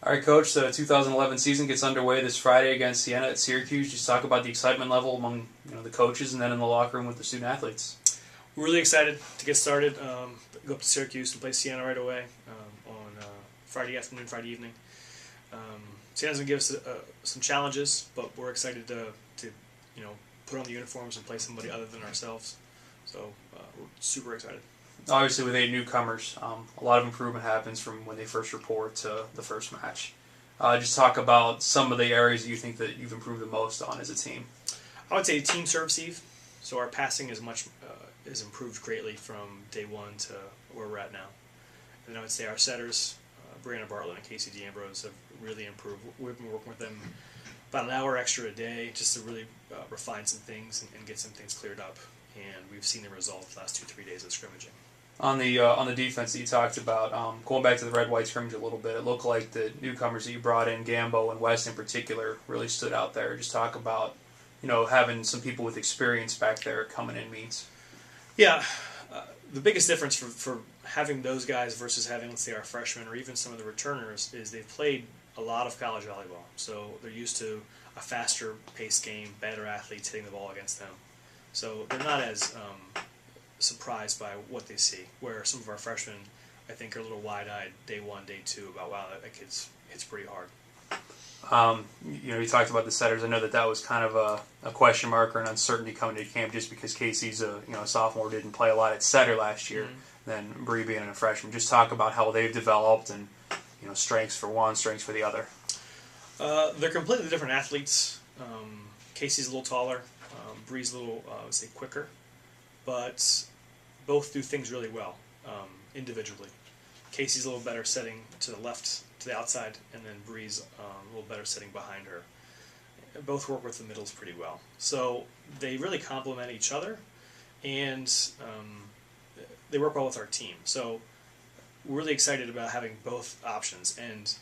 All right, Coach, the 2011 season gets underway this Friday against Siena at Syracuse. Just talk about the excitement level among the coaches and then in the locker room with the student athletes. We're really excited to get started, go up to Syracuse and play Siena right away on Friday afternoon, Friday evening. Siena's going to give us some challenges, but we're excited to put on the uniforms and play somebody other than ourselves. So we're super excited. Obviously, with 8 newcomers, a lot of improvement happens from when they first report to the first match. Just talk about some of the areas that you think that you've improved the most on as a team. I would say team serve, Steve. So our passing is is improved greatly from day one to where we're at now. And I would say our setters, Brianna Bartlett and Casey D'Ambrose, have really improved. We've been working with them about an hour extra a day just to really refine some things and get some things cleared up. And we've seen the results the last 2-3 days of scrimmaging. On the defense that you talked about, going back to the red-white scrimmage a little bit, it looked like the newcomers that you brought in, Gambo and West in particular, really stood out there. Just talk about, having some people with experience back there coming in means. Yeah, the biggest difference for having those guys versus having, let's say, our freshmen or even some of the returners is they've played a lot of college volleyball. So they're used to a faster paced game, better athletes hitting the ball against them. So they're not as surprised by what they see, where some of our freshmen, I think, are a little wide-eyed day one, day two about, wow, that kid's hits pretty hard. You talked about the setters. I know that was kind of a question mark or an uncertainty coming to camp just because Casey's a sophomore, didn't play a lot at setter last year, then Bree being a freshman. Just talk about how they've developed and strengths for one, strengths for the other. They're completely different athletes. Casey's a little taller, Bree's a little, I would say, quicker, but both do things really well individually. Casey's a little better setting to the left, to the outside, and then Bree's a little better setting behind her. Both work with the middles pretty well. So they really complement each other, and they work well with our team. So we're really excited about having both options, and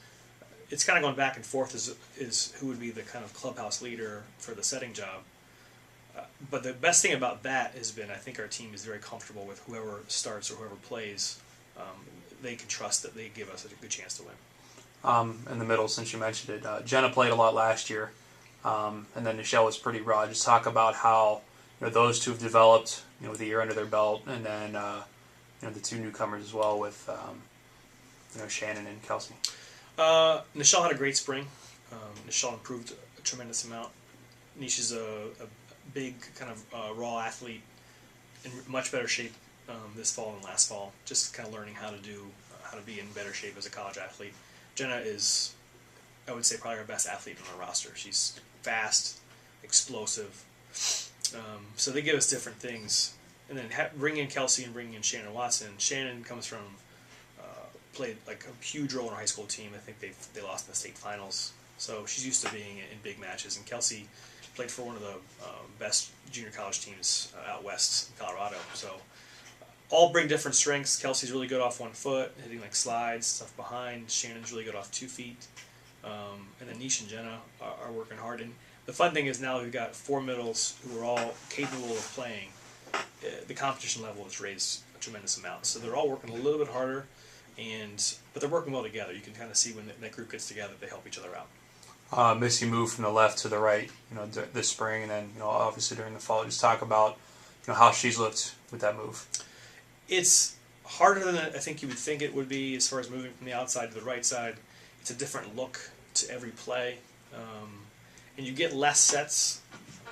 it's kind of going back and forth is who would be the kind of clubhouse leader for the setting job. But the best thing about that has been, I think our team is very comfortable with whoever starts or whoever plays. They can trust that they give us a good chance to win. In the middle, since you mentioned it, Jenna played a lot last year, and then Nichelle was pretty raw. Just talk about how those two have developed, with a year under their belt, and then the two newcomers as well with Shannon and Kelsey. Nichelle had a great spring. Nichelle improved a tremendous amount. Nisha's a big kind of raw athlete in much better shape this fall than last fall. Just kind of learning how to be in better shape as a college athlete. Jenna is, I would say, probably our best athlete on our roster. She's fast, explosive. So they give us different things. And then bring in Kelsey and bring in Shannon Watson. Shannon comes from played like a huge role in our high school team. I think they lost in the state finals. So she's used to being in big matches. And Kelsey played for one of the best junior college teams out west in Colorado. So all bring different strengths. Kelsey's really good off one foot, hitting like slides, stuff behind. Shannon's really good off 2 feet. And then Nish and Jenna are working hard. And the fun thing is now we've got 4 middles who are all capable of playing. The competition level has raised a tremendous amount. So they're all working a little bit harder, but they're working well together. You can kind of see when that group gets together, they help each other out. Missy moved from the left to the right, this spring, and then obviously during the fall. Just talk about how she's looked with that move. It's harder than I think you would think it would be as far as moving from the outside to the right side. It's a different look to every play, and you get less sets.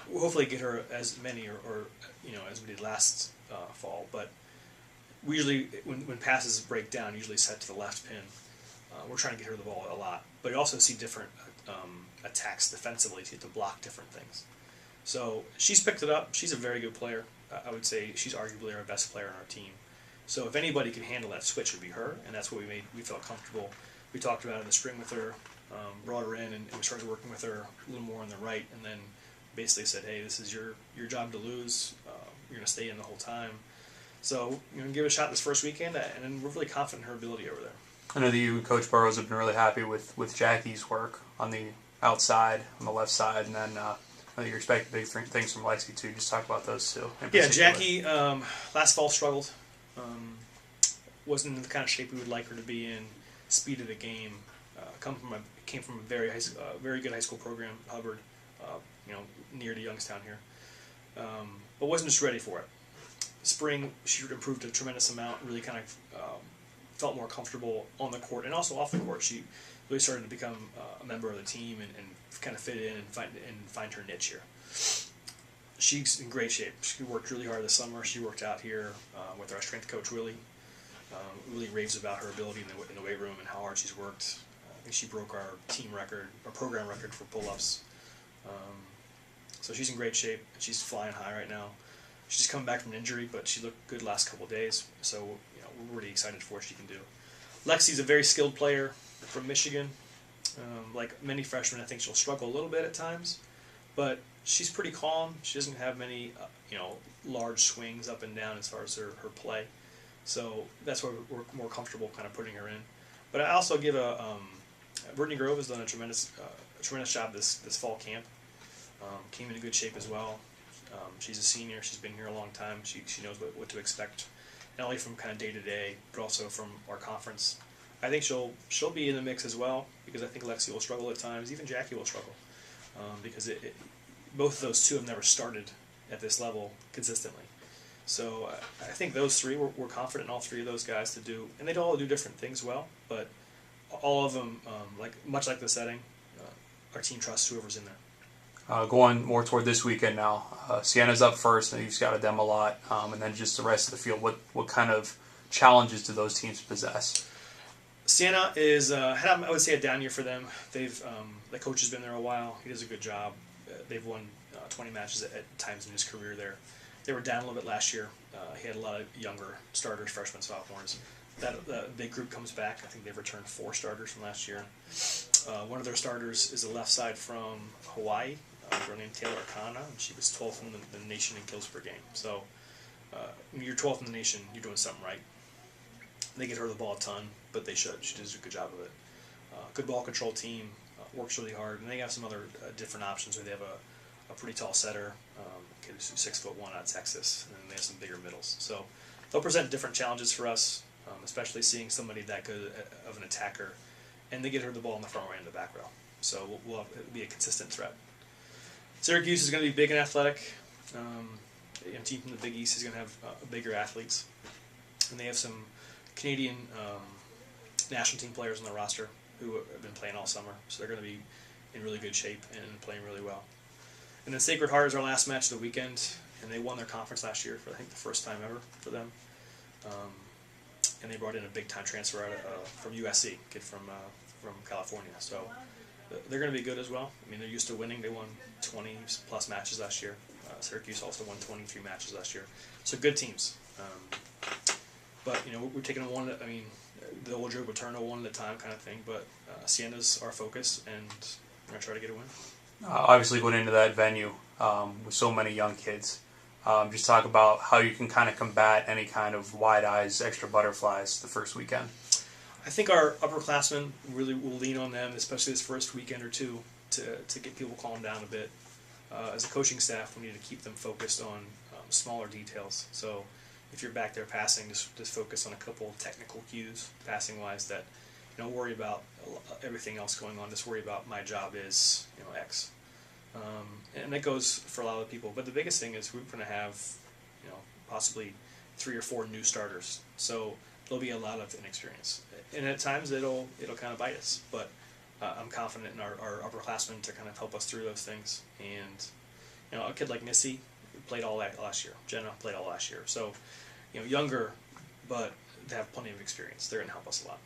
We'll hopefully get her as many or as we did last fall, but we usually when passes break down, usually set to the left pin. We're trying to get her the ball a lot, but you also see different attacks defensively to block different things. So she's picked it up. She's a very good player. I would say she's arguably our best player on our team. So if anybody can handle that switch, it would be her, and that's what we felt comfortable. We talked about it in the spring with her, brought her in, and we started working with her a little more on the right, and then basically said, hey, this is your job to lose. You're going to stay in the whole time. So you're going to give it a shot this first weekend, and then we're really confident in her ability over there. I know that you and Coach Burrows have been really happy with Jackie's work on the outside, on the left side, and then I know you're expecting big things from Lexi too. Just talk about those two. Yeah, Jackie last fall struggled. Wasn't in the kind of shape we would like her to be in. Speed of the game came from a very good high school program, Hubbard, near to Youngstown here, but wasn't just ready for it. Spring, she improved a tremendous amount. Really kind of felt more comfortable on the court and also off the court. She really started to become a member of the team and kind of fit in and find her niche here. She's in great shape. She worked really hard this summer. She worked out here with our strength coach, Willie. Really raves about her ability in the weight room and how hard she's worked. I think she broke our program record for pull-ups. So she's in great shape. She's flying high right now. She's coming back from an injury, but she looked good last couple of days. So we're really excited for what she can do. Lexi's a very skilled player from Michigan. Like many freshmen, I think she'll struggle a little bit at times, but she's pretty calm. She doesn't have many, large swings up and down as far as her play. So that's why we're more comfortable kind of putting her in. But I also give Brittany Grove has done a tremendous job this fall camp. Came into good shape as well. She's a senior. She's been here a long time. She knows what to expect, not only from kind of day to day, but also from our conference. I think she'll be in the mix as well, because I think Lexi will struggle at times. Even Jackie will struggle, because both of those two have never started at this level consistently. So I think those three, we're confident in all three of those guys to do, and they all do different things well, but all of them, much like the setting, our team trusts whoever's in there. Going more toward this weekend now, Sienna's up first, and you've scouted them a lot, and then just the rest of the field. What kind of challenges do those teams possess? Sienna is had, I would say, a down year for them. The coach has been there a while. He does a good job. They've won 20 matches at times in his career there. They were down a little bit last year. He had a lot of younger starters, freshmen, sophomores. That big group comes back. I think they've returned 4 starters from last year. One of their starters is a left side from Hawaii, a girl named Taylor Akana, and she was 12th in the nation in kills per game. So when you're 12th in the nation, you're doing something right. They get her the ball a ton, but they should. She does a good job of it. Good ball control team, works really hard, and they have some other different options where they have a pretty tall setter, kid who's 6'1" out of Texas, and then they have some bigger middles. So they'll present different challenges for us, especially seeing somebody that good of an attacker, and they get her the ball in the front row and the back row. So it'll be a consistent threat. Syracuse is going to be big and athletic. A team from the Big East is going to have bigger athletes, and they have some Canadian national team players on the roster who have been playing all summer, so they're going to be in really good shape and playing really well. And then Sacred Heart is our last match of the weekend, and they won their conference last year for, I think, the first time ever for them. And they brought in a big-time transfer from USC, kid from California. So they're going to be good as well. I mean, they're used to winning. They won 20-plus matches last year. Syracuse also won 23 matches last year. So good teams. But, we're taking them one. I mean, the old joke would turn one at a time kind of thing. But Sienna's our focus, and we're going to try to get a win. Obviously, going into that venue with so many young kids, just talk about how you can kind of combat any kind of wide eyes, extra butterflies the first weekend. I think our upperclassmen really will lean on them, especially this first weekend or two, to get people calmed down a bit. As a coaching staff, we need to keep them focused on smaller details. So if you're back there passing, just focus on a couple of technical cues, passing-wise, that don't worry about everything else going on. Just worry about my job is X. And that goes for a lot of people. But the biggest thing is we're going to have possibly 3 or 4 new starters. So there'll be a lot of inexperience. And at times it'll kind of bite us. But I'm confident in our upperclassmen to kind of help us through those things. And a kid like Missy played all last year. Jenna played all last year. So younger, but they have plenty of experience. They're going to help us a lot.